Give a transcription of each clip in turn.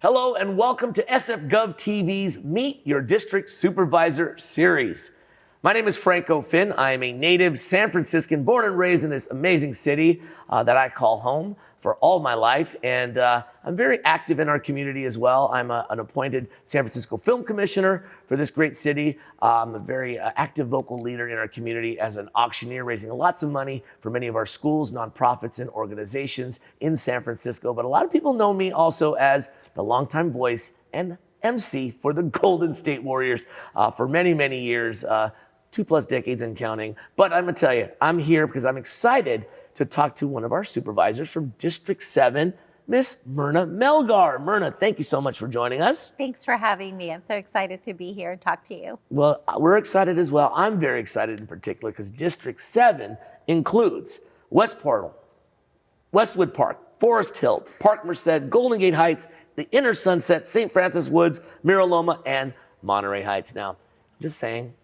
Hello and welcome to SFGovTV's Meet Your District Supervisor series. My name is Franco Finn. I am a native San Franciscan, born and raised in this amazing city that I call home for all my life. And I'm very active in our community as well. I'm an appointed San Francisco Film Commissioner for this great city. I'm a very active vocal leader in our community as an auctioneer, raising lots of money for many of our schools, nonprofits, and organizations in San Francisco. But a lot of people know me also as the longtime voice and MC for the Golden State Warriors for many, many years, 2+ decades and counting. But I'm gonna tell you, I'm here because I'm excited to talk to one of our supervisors from District 7, Miss Myrna Melgar. Myrna, thank you so much for joining us. Thanks for having me. I'm so excited to be here and talk to you. Well, we're excited as well. I'm very excited in particular because District 7 includes West Portal, Westwood Park, Forest Hill, Park Merced, Golden Gate Heights, the Inner Sunset, St. Francis Woods, Mira Loma, and Monterey Heights. Now, just saying,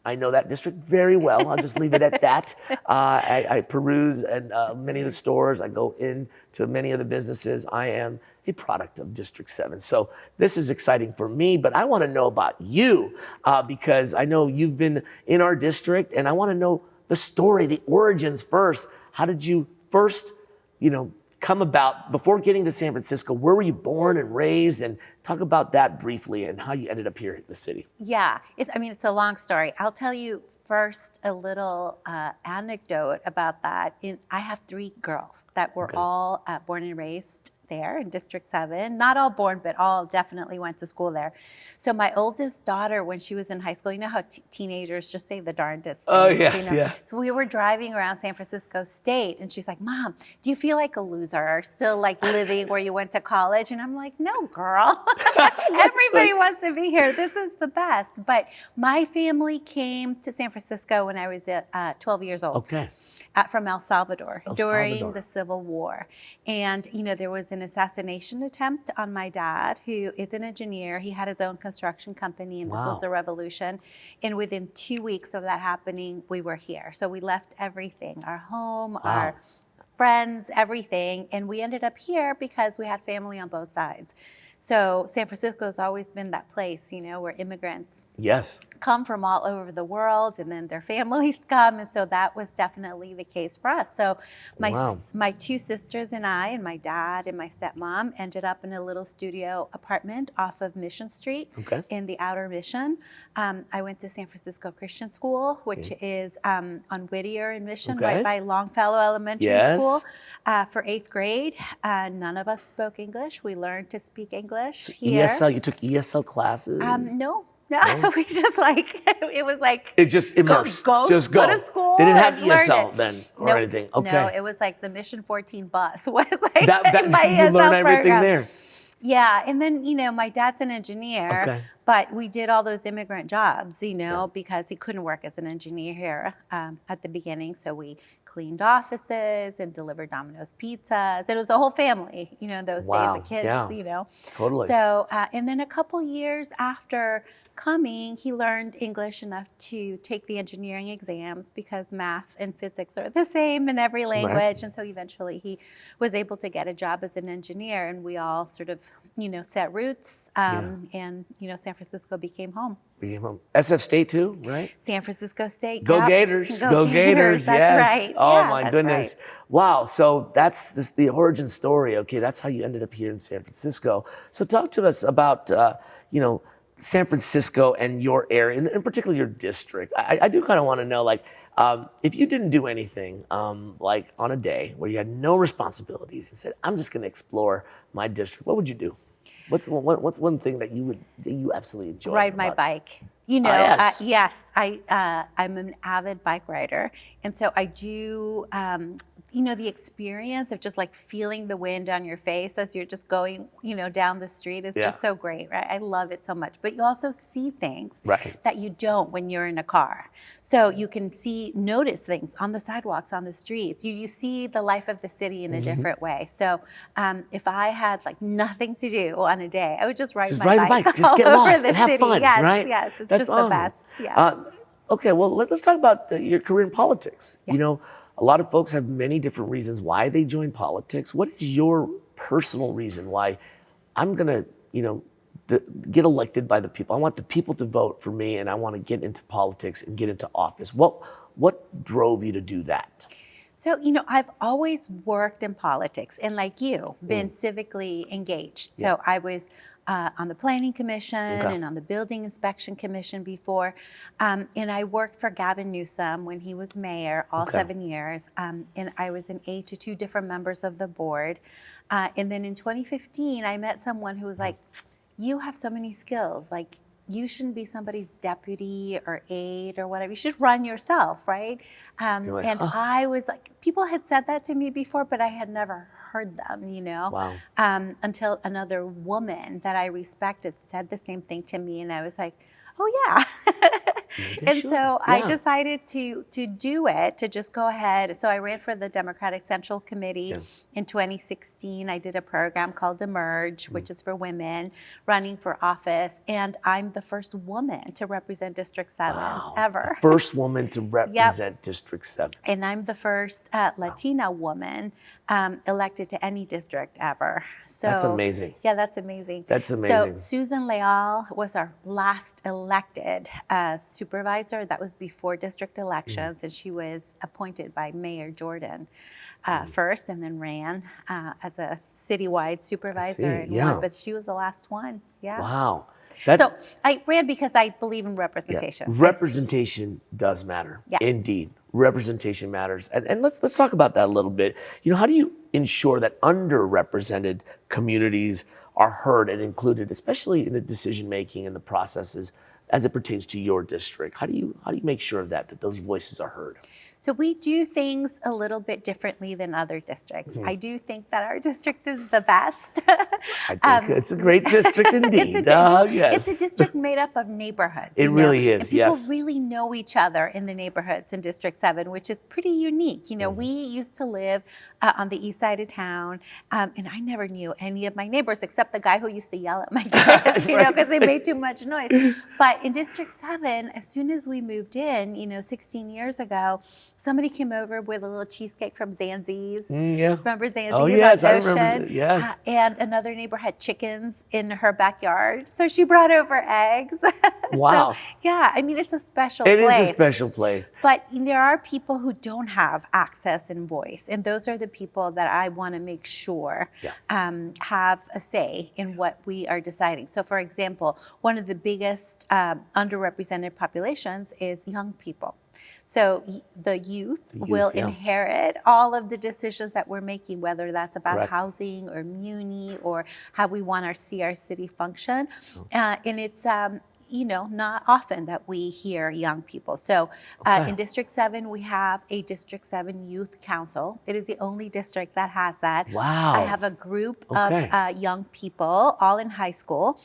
I know that district very well. I'll just leave it at that. I peruse and many of the stores. I go into many of the businesses. I am a product of District 7. So this is exciting for me, but I want to know about you because I know you've been in our district and I want to know the story, the origins first. How did you first, come about before getting to San Francisco? Where were you born and raised? And talk about that briefly and how you ended up here in the city. Yeah, it's a long story. I'll tell you first a little anecdote about that. I have 3 girls that were all born and raised there in District 7. Not all born, but all definitely went to school there. So my oldest daughter, when she was in high school, you know how teenagers just say the darndest things. Oh, yes, yeah. So we were driving around San Francisco State, and she's like, Mom, do you feel like a loser still like living where you went to college? And I'm like, no, girl. Everybody wants to be here. This is the best. But my family came to San Francisco when I was 12 years old. Okay. From El Salvador during the Civil War. And, there was an assassination attempt on my dad, who is an engineer. He had his own construction company, and this was the revolution. And within 2 weeks of that happening, we were here. So we left everything, our home, our friends, everything. And we ended up here because we had family on both sides. So San Francisco has always been that place, where immigrants come from all over the world, and then their families come. And so that was definitely the case for us. So my 2 sisters and I, and my dad and my stepmom, ended up in a little studio apartment off of Mission Street in the Outer Mission. I went to San Francisco Christian School, which is on Whittier and Mission, right by Longfellow Elementary School, for 8th grade. None of us spoke English. We learned to speak English here. ESL, you took ESL classes? No, we just it was like. It just immersed. Go to school. They didn't have ESL then or anything. Okay. No, it was like the Mission 14 bus was like that my you ESL learned everything program. there. Yeah, and then, my dad's an engineer, but we did all those immigrant jobs, because he couldn't work as an engineer here at the beginning. So we cleaned offices and delivered Domino's pizzas. It was a whole family, in those days of kids, Totally. So, and then a couple years after coming, he learned English enough to take the engineering exams because math and physics are the same in every language. And so eventually he was able to get a job as an engineer, and we all sort of, set roots, and, San Francisco became home. SF State too, right? San Francisco State. Go Gators. Go Gators. That's yes. right. Oh my goodness. Right. Wow. So that's the origin story. Okay. That's how you ended up here in San Francisco. So talk to us about, San Francisco and your area, and particularly your district. I do kind of want to know, if you didn't do anything, like on a day where you had no responsibilities and said, I'm just going to explore my district, what would you do? What's one thing that you absolutely enjoy? Ride my bike. Yes, I'm an avid bike rider, and so I do. The experience of just like feeling the wind on your face as you're just going, down the street is just so great, right? I love it so much. But you also see things that you don't when you're in a car. So you can notice things on the sidewalks, on the streets. You see the life of the city in a different way. So if I had like nothing to do on a day, I would just ride my bike. Just get lost and have fun, yes, right? Yes, it's That's just awesome. the best. Yeah. Okay, well, let's talk about your career in politics. A lot of folks have many different reasons why they join politics. What is your personal reason why I'm going to get elected by the people. I want the people to vote for me, and I want to get into politics and get into office. What drove you to do that? So, I've always worked in politics and, like you, been civically engaged. So I was on the Planning Commission and on the Building Inspection Commission before. And I worked for Gavin Newsom when he was mayor all 7 years. And I was an aide to 2 different members of the board. And then in 2015, I met someone who was like, you have so many skills. Like, you shouldn't be somebody's deputy or aide or whatever. You should run yourself, right? And I was like, people had said that to me before, but I had never heard them, until another woman that I respected said the same thing to me. And I was like, oh, yeah. And so I decided to do it, to just go ahead. So I ran for the Democratic Central Committee in 2016. I did a program called Emerge, which is for women running for office. And I'm the first woman to represent District 7 ever. The first woman to represent District 7. And I'm the first Latina woman elected to any district ever. So that's amazing. Yeah, that's amazing. That's amazing. So Susan Leal was our last elected supervisor. That was before district elections, and she was appointed by Mayor Jordan first, and then ran as a citywide supervisor. But she was the last one. Yeah. Wow. So I ran because I believe in representation. Yeah. Representation does matter. Yeah. Indeed. Representation matters. And let's talk about that a little bit. How do you ensure that underrepresented communities are heard and included, especially in the decision making and the processes as it pertains to your district? How do you make sure of that those voices are heard? So we do things a little bit differently than other districts. I do think that our district is the best. I think it's a great district indeed. It's a district made up of neighborhoods. It really is, and people really know each other in the neighborhoods in District 7, which is pretty unique. We used to live on the east side of town, and I never knew any of my neighbors except the guy who used to yell at my kids, because they made too much noise. But in District 7, as soon as we moved in, 16 years ago, somebody came over with a little cheesecake from Zanzi's. Remember Zanzi's? Oh, yes, I remember. Yes. And another neighbor had chickens in her backyard. So she brought over eggs. Wow. So, it's a special place. It is a special place. But there are people who don't have access and voice. And those are the people that I want to make sure have a say in what we are deciding. So, for example, one of the biggest underrepresented populations is young people. So the youth will inherit all of the decisions that we're making, whether that's about housing or muni or how we want to see our city function. And it's not often that we hear young people. So in District 7, we have a District 7 Youth Council. It is the only district that has that. Wow. I have a group of young people, all in high school,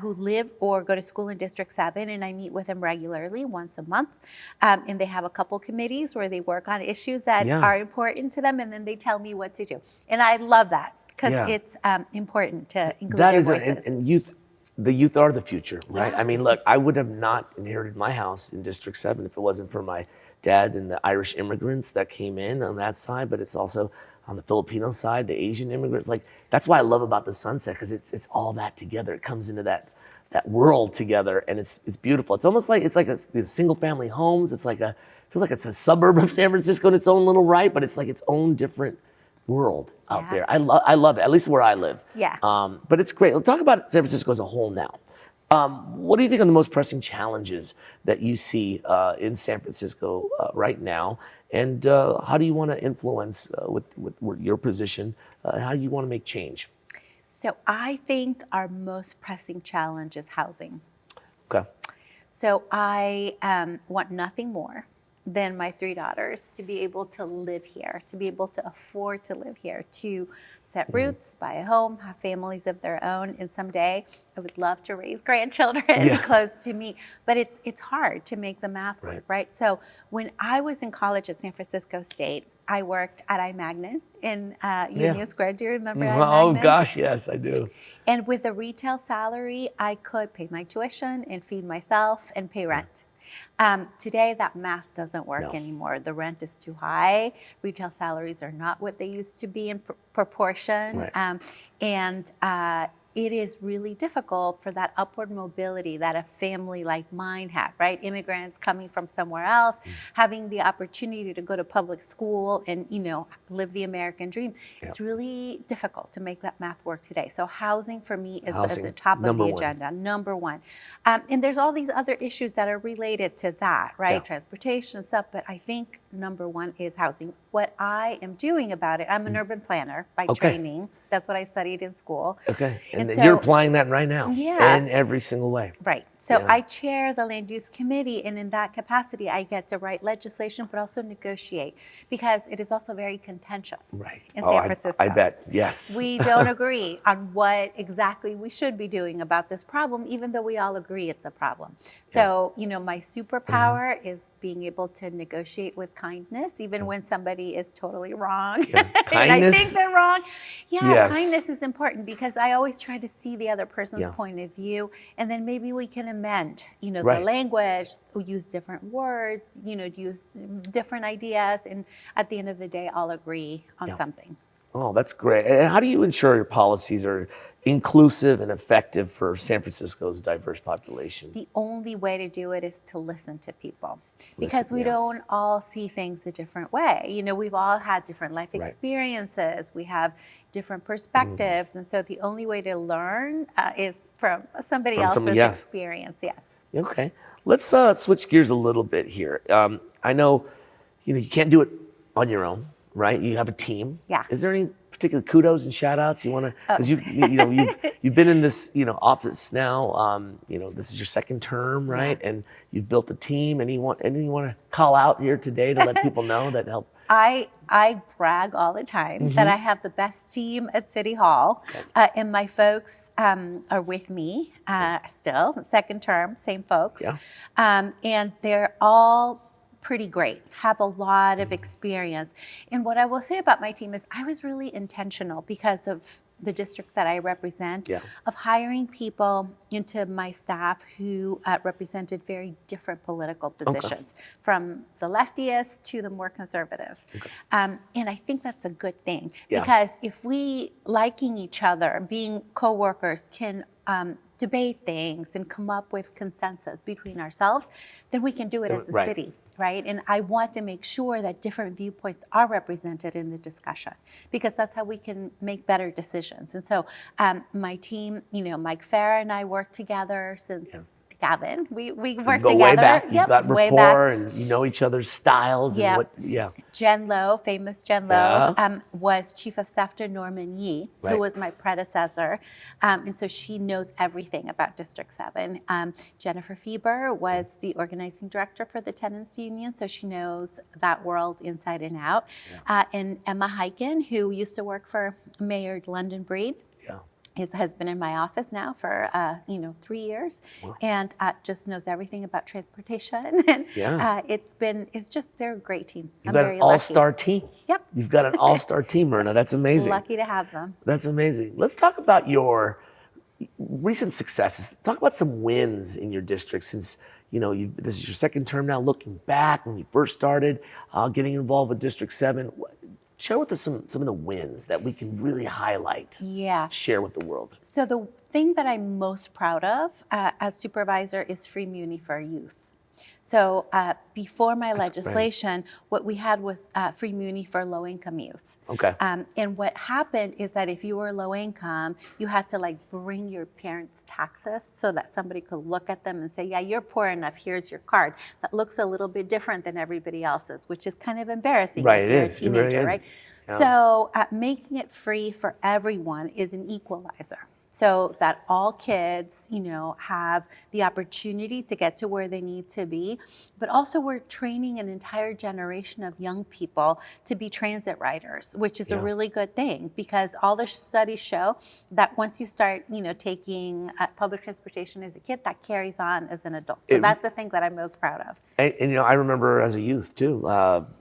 who live or go to school in District 7, and I meet with them regularly once a month. And they have a couple committees where they work on issues that are important to them, and then they tell me what to do. And I love that because it's important to include their voices. And the youth are the future, right? I mean, look, I would have not inherited my house in District 7 if it wasn't for my dad and the Irish immigrants that came in on that side, but it's also on the Filipino side, the Asian immigrants. Like, that's what I love about the Sunset, because it's all that together. It comes into that world together, and it's beautiful. It's almost like the single family homes. It's like I feel like it's a suburb of San Francisco in its own little right, but it's like its own different world out there. I love it, at least where I live. Yeah. But it's great. Let's talk about San Francisco as a whole now. What do you think are the most pressing challenges that you see in San Francisco right now? And how do you want to influence with your position? How do you want to make change? So I think our most pressing challenge is housing. Okay. So I want nothing more than my 3 daughters to be able to live here, to be able to afford to live here, to set roots, buy a home, have families of their own, and someday I would love to raise grandchildren close to me. But it's hard to make the math work, right? So when I was in college at San Francisco State, I worked at iMagnet in Union Square. Do you remember iMagnet? Oh gosh, yes, I do. And with a retail salary, I could pay my tuition and feed myself and pay rent. Today, that math doesn't work anymore. The rent is too high. Retail salaries are not what they used to be in proportion. And it is really difficult for that upward mobility that a family like mine had, right? Immigrants coming from somewhere else, having the opportunity to go to public school and, live the American dream. It's really difficult to make that math work today. So housing for me is at the top of the agenda, number one. And there's all these other issues that are related to that, right? Transportation and stuff, but I think number one is housing. What I am doing about it, I'm an urban planner by training. That's what I studied in school. Okay. And so, you're applying that right now. Yeah. In every single way. Right. So I chair the land use committee, and in that capacity, I get to write legislation, but also negotiate, because it is also very contentious in San Francisco. I bet. Yes. We don't agree on what exactly we should be doing about this problem, even though we all agree it's a problem. So, my superpower is being able to negotiate with kindness, even when somebody is totally wrong. Kindness. And I think they're wrong. Kindness is important, because I always try to see the other person's point of view, and then maybe we can amend, the language, use different words, use different ideas, and at the end of the day, all agree on something. Oh, that's great. And how do you ensure your policies are inclusive and effective for San Francisco's diverse population? The only way to do it is to listen to people, because we don't all see things a different way. We've all had different life experiences. We have different perspectives. And so the only way to learn is from somebody else's experience. Yes. Okay. Let's switch gears a little bit here. I know, you can't do it on your own. Right, you have a team. Yeah. Is there any particular kudos and shout outs you want to? Because you've been in this office now. This is your second term, right? Yeah. And you've built a team. Anything you want to call out here today to let people know that help? I brag all the time that I have the best team at City Hall, and my folks are with me still. Second term, same folks, and they're all pretty great, have a lot of experience. And what I will say about my team is I was really intentional, because of the district that I represent, of hiring people into my staff who represented very different political positions, from the leftiest to the more conservative. And I think that's a good thing, because if we, liking each other, being coworkers, can debate things and come up with consensus between ourselves, then we can do it as a city. Right? And I want to make sure that different viewpoints are represented in the discussion, because that's how we can make better decisions. And so my team, Mike Farah and I work together since Gavin. We worked together. Way back. You've got rapport, and you know each other's styles. And Jen Lowe, famous Jen Lowe, was Chief of Staff to Norman Yee, who was my predecessor. And so she knows everything about District 7. Jennifer Fieber was the organizing director for the Tenants Union, so she knows that world inside and out. And Emma Hypeman, who used to work for Mayor London Breed. Has been in my office now for 3 years, and just knows everything about transportation. And they're a great team. You've got an all-star team. Yep. You've got an all-star team, Myrna. That's amazing. Lucky to have them. That's amazing. Let's talk about your recent successes. Talk about some wins in your district since this is your second term now. Looking back when you first started getting involved with District 7. Share with us some of the wins that we can really highlight. Share with the world. So the thing that I'm most proud of as supervisor is free muni for youth. So before my legislation, what we had was free muni for low-income youth. And what happened is that if you were low income, you had to bring your parents' taxes so that somebody could look at them and say, yeah, you're poor enough, here's your card. That looks a little bit different than everybody else's, which is kind of embarrassing if you're a teenager, right? So making it free for everyone is an equalizer, so that all kids, have the opportunity to get to where they need to be. But also we're training an entire generation of young people to be transit riders, which is a really good thing, because all the studies show that once you start, taking public transportation as a kid, that carries on as an adult. So that's the thing that I'm most proud of. And I remember as a youth too,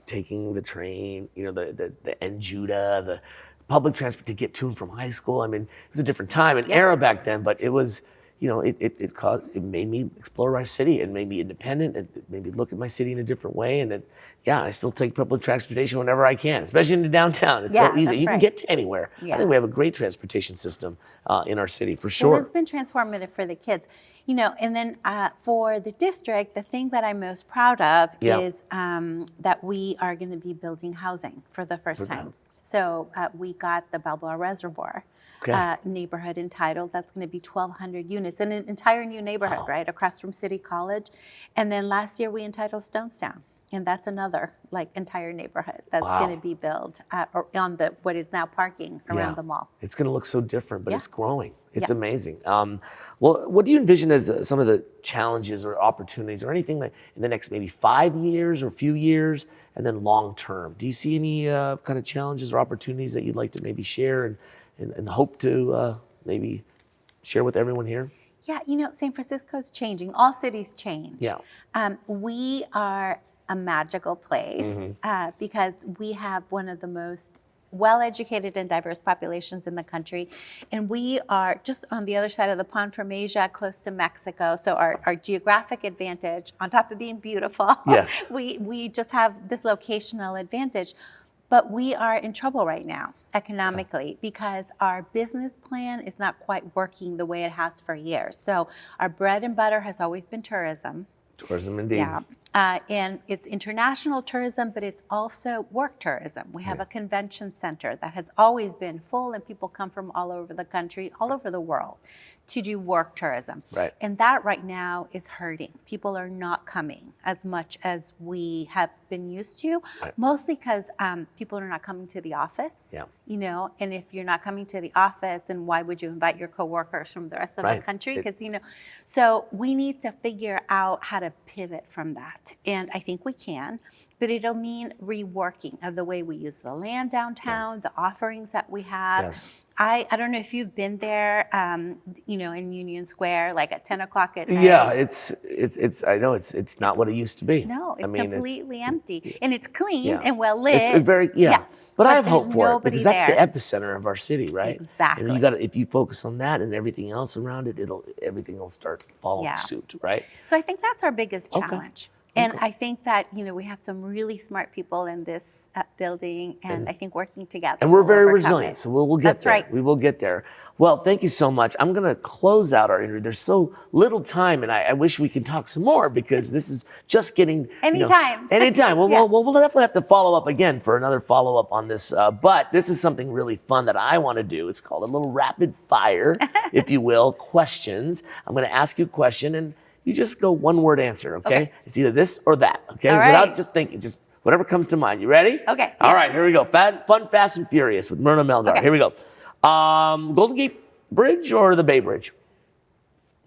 taking the train, the Enjuta, the public transport to get to and from high school. I mean, it was a different time and era back then, but it was, it made me explore our city. It made me independent. It made me look at my city in a different way. And I still take public transportation whenever I can, especially into downtown. It's so easy. You can get to anywhere. I think we have a great transportation system in our city, for sure. Well, it's been transformative for the kids. And then for the district, the thing that I'm most proud of is that we are going to be building housing for the first time. So we got the Balboa Reservoir neighborhood entitled. That's going to be 1,200 units in an entire new neighborhood, right, across from City College. And then last year we entitled Stonestown. And that's another entire neighborhood that's going to be built on what is now parking around the mall. It's going to look so different, but it's growing. It's amazing. Well, what do you envision as some of the challenges or opportunities or anything that in the next maybe 5 years or few years and then long term? Do you see any kind of challenges or opportunities that you'd like to maybe share and hope to maybe share with everyone here? Yeah, San Francisco's changing. All cities change. Yeah. We are a magical place because we have one of the most well-educated and diverse populations in the country. And we are just on the other side of the pond from Asia, close to Mexico. So our geographic advantage, on top of being beautiful, we just have this locational advantage. But we are in trouble right now economically because our business plan is not quite working the way it has for years. So our bread and butter has always been tourism. Tourism, indeed. Yeah. And it's international tourism, but it's also work tourism. We have a convention center that has always been full, and people come from all over the country, all over the world, to do work tourism. Right. And that right now is hurting. People are not coming as much as we have been used to, mostly because people are not coming to the office. Yeah. And if you're not coming to the office, then why would you invite your coworkers from the rest of the country? Because so we need to figure out how to pivot from that. And I think we can, but it'll mean reworking of the way we use the land downtown, the offerings that we have. Yes. I don't know if you've been there, in Union Square, like at 10 o'clock at night. Yeah, I know it's not what it used to be. No, it's completely empty. And it's clean and well lit. It's very, But I have hope for it because that's the epicenter of our city, right? Exactly. And if you focus on that and everything else around it, everything will start following suit, right? So I think that's our biggest challenge. And I think that, we have some really smart people in this building, and I think working together. And we're very resilient, so we'll get That's there. right. We will get there. Well, thank you so much. I'm going to close out our interview. There's so little time, and I wish we could talk some more because this is just getting... Anytime. Anytime. We'll definitely have to follow up again for another follow-up on this. But this is something really fun that I want to do. It's called a little rapid fire, if you will, questions. I'm going to ask you a question, and you just go one-word answer, okay? It's either this or that, okay? All right. Without just thinking, just whatever comes to mind. You ready? Okay. All right, here we go. Fun, Fast, and Furious with Myrna Melgar. Okay. Here we go. Golden Gate Bridge or the Bay Bridge?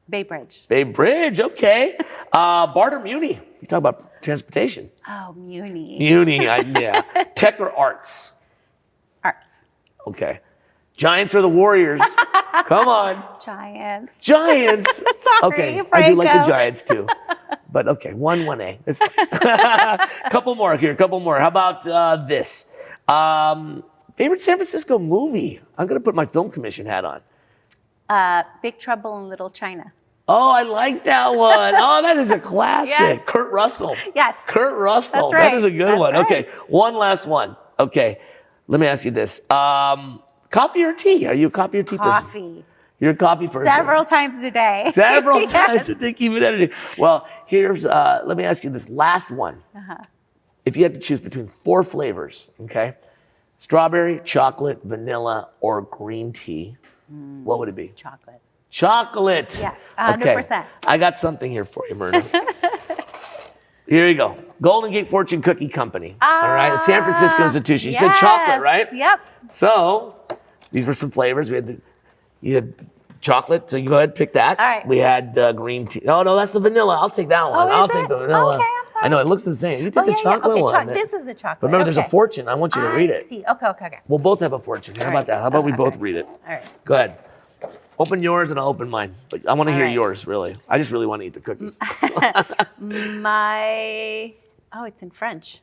Bay Bridge. Bay Bridge, okay. BART or Muni? You talk about transportation. Oh, Muni. Muni, yeah. Tech or arts? Arts. Okay. Giants or the Warriors? Come on. Giants. Giants. Sorry, okay, Franco. I do like the Giants too. But okay, 1A. It's couple more here, couple more. How about this? Favorite San Francisco movie? I'm gonna put my film commission hat on. Big Trouble in Little China. Oh, I like that one. Oh, that is a classic. Yes. Kurt Russell. Yes. Kurt Russell. That's right. That is a good one. Right. Okay, one last one. Okay, let me ask you this. Coffee or tea? Are you a coffee or tea person? Coffee. You're a coffee person. Several times a day. Several times to keep it energy. Well, here's, let me ask you this last one. If you had to choose between 4 flavors, okay? Strawberry, chocolate, vanilla, or green tea, what would it be? Chocolate. Chocolate. Yes, 100%. Okay. I got something here for you, Myrna. Here you go. Golden Gate Fortune Cookie Company. All right, San Francisco institution. You said chocolate, right? Yep. So these were some flavors. You had chocolate, so you go ahead and pick that. All right. We had green tea. Oh, no, that's the vanilla. I'll take that one. I'll take the vanilla. Okay, I'm sorry. I know, it looks the same. You take the chocolate one. This is the chocolate. But remember, there's a fortune. I want you to read it. I see. Okay. We'll both have a fortune. How about that? How about we both read it? All right. Go ahead. Open yours and I'll open mine. But I want to hear right. yours, really. I just really want to eat the cookie. It's in French.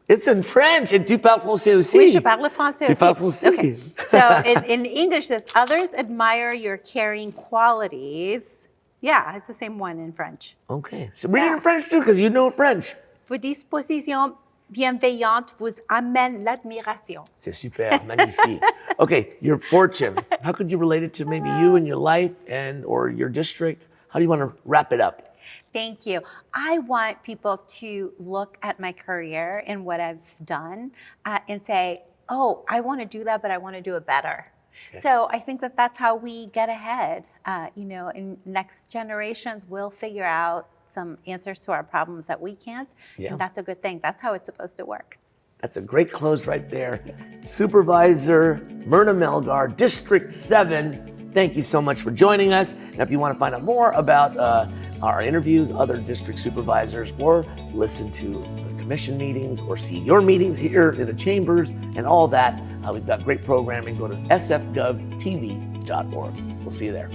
It's in French. Et tu parles français aussi? Oui, je parle français Tu aussi. parles français. Okay. So in English, it says, others admire your caring qualities. Yeah, it's the same one in French. Okay, so read it in French too, because you know French. Vos dispositions bienveillantes vous amènent l'admiration. C'est super, magnifique. Okay, your fortune. How could you relate it to maybe you and your life and or your district? How do you want to wrap it up? Thank you. I want people to look at my career and what I've done and say, oh, I want to do that, but I want to do it better. Okay. So I think that that's how we get ahead. In next generations, we'll figure out some answers to our problems that we can't. Yeah. And that's a good thing. That's how it's supposed to work. That's a great close right there. Supervisor Myrna Melgar, District 7. Thank you so much for joining us. And if you want to find out more about our interviews, other district supervisors, or listen to the commission meetings, or see your meetings here in the chambers and all that, we've got great programming. Go to SFGovTV.org. We'll see you there.